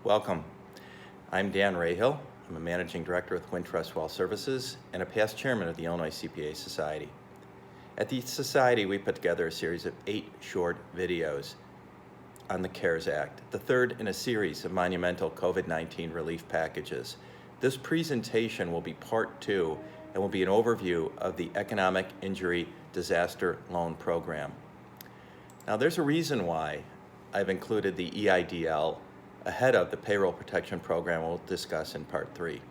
Welcome. I'm Dan Rahill. I'm a Managing Director with Wintrust Wealth Services and a past chairman of the Illinois CPA Society. At the Society, we put together a series of 8 short videos on the CARES Act, the third in a series of monumental COVID-19 relief packages. This presentation will be part 2 and will be an overview of the Economic Injury Disaster Loan Program. Now, there's a reason why I've included the EIDL ahead of the Payroll Protection Program we'll discuss in Part 3.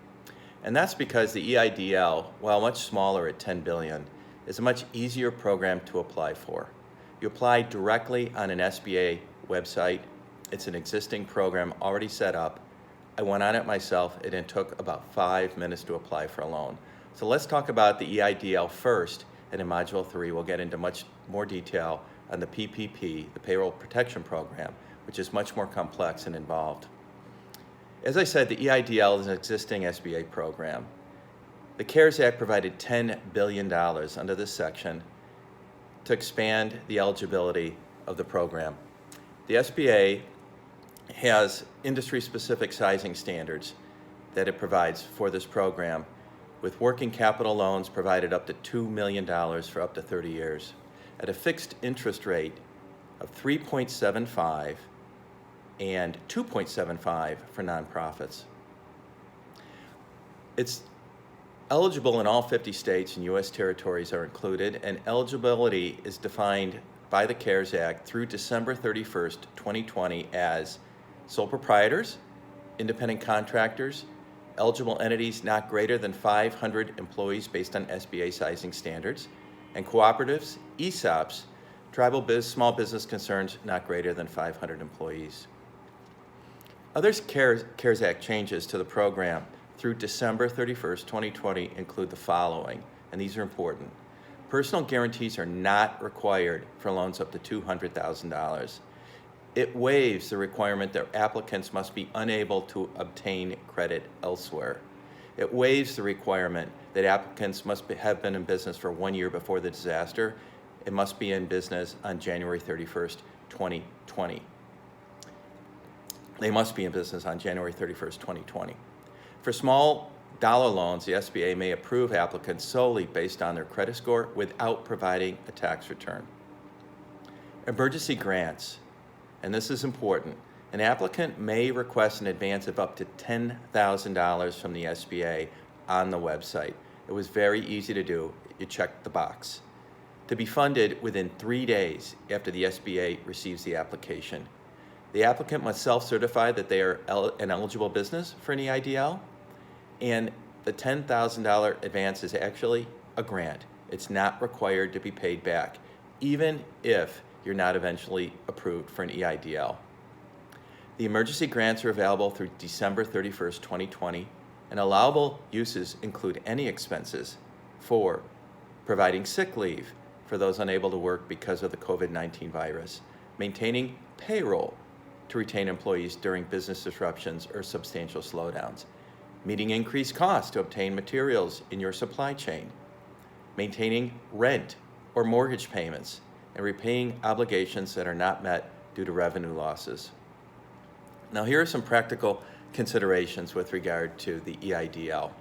And that's because the EIDL, while much smaller at $10 billion, is a much easier program to apply for. You apply directly on an SBA website. It's an existing program already set up. I went on it myself, and it took about 5 minutes to apply for a loan. So let's talk about the EIDL first, and in Module 3 we'll get into much more detail on the PPP, the Payroll Protection Program, which is much more complex and involved. As I said, the EIDL is an existing SBA program. The CARES Act provided $10 billion under this section to expand the eligibility of the program. The SBA has industry-specific sizing standards that it provides for this program, with working capital loans provided up to $2 million for up to 30 years at a fixed interest rate of 3.75 and 2.75 for nonprofits. It's eligible in all 50 states, and U.S. territories are included, and eligibility is defined by the CARES Act through December 31st, 2020 as sole proprietors, independent contractors, eligible entities not greater than 500 employees based on SBA sizing standards, and cooperatives, ESOPs, small business concerns not greater than 500 employees. Other CARES Act changes to the program through December 31st, 2020 include the following, and these are important. Personal guarantees are not required for loans up to $200,000. It waives the requirement that applicants must be unable to obtain credit elsewhere. It waives the requirement that applicants must have been in business for 1 year before the disaster. It must be in business on January 31st, 2020. They must be in business on January 31st, 2020. For small dollar loans, the SBA may approve applicants solely based on their credit score without providing a tax return. Emergency grants, and this is important. An applicant may request an advance of up to $10,000 from the SBA on the website. It was very easy to do. You checked the box. To be funded within 3 days after the SBA receives the application. The applicant must self-certify that they are an eligible business for an EIDL, and the $10,000 advance is actually a grant. It's not required to be paid back, even if you're not eventually approved for an EIDL. The emergency grants are available through December 31st, 2020, and allowable uses include any expenses for providing sick leave for those unable to work because of the COVID-19 virus, maintaining payroll to retain employees during business disruptions or substantial slowdowns, meeting increased costs to obtain materials in your supply chain, maintaining rent or mortgage payments, and repaying obligations that are not met due to revenue losses. Now, here are some practical considerations with regard to the EIDL.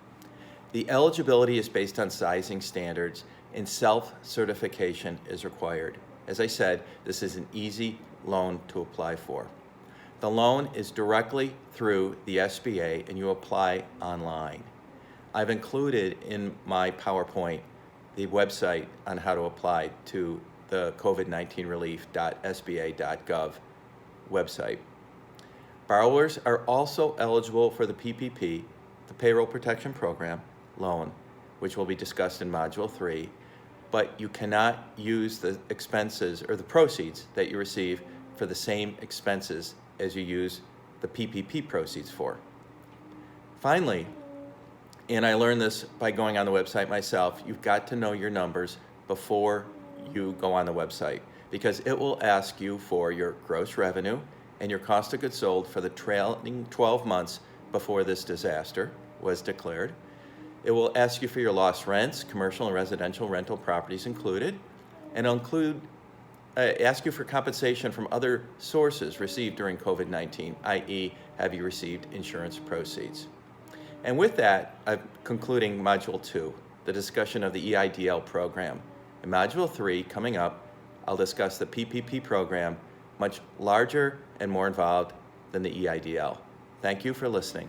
The eligibility is based on sizing standards, and self-certification is required. As I said, this is an easy loan to apply for. The loan is directly through the SBA, and you apply online. I've included in my PowerPoint the website on how to apply to the COVID-19 relief.sba.gov website. Borrowers are also eligible for the PPP, the Payroll Protection Program loan, which will be discussed in Module 3, but you cannot use the expenses or the proceeds that you receive for the same expenses as you use the PPP proceeds for. Finally, and I learned this by going on the website myself, you've got to know your numbers before you go on the website, because it will ask you for your gross revenue and your cost of goods sold for the trailing 12 months before this disaster was declared. It will ask you for your lost rents, commercial and residential rental properties included, and it'll include ask you for compensation from other sources received during COVID-19, i.e., have you received insurance proceeds? And with that, I'm concluding Module 2, the discussion of the EIDL program. In Module 3, coming up, I'll discuss the PPP program, much larger and more involved than the EIDL. Thank you for listening.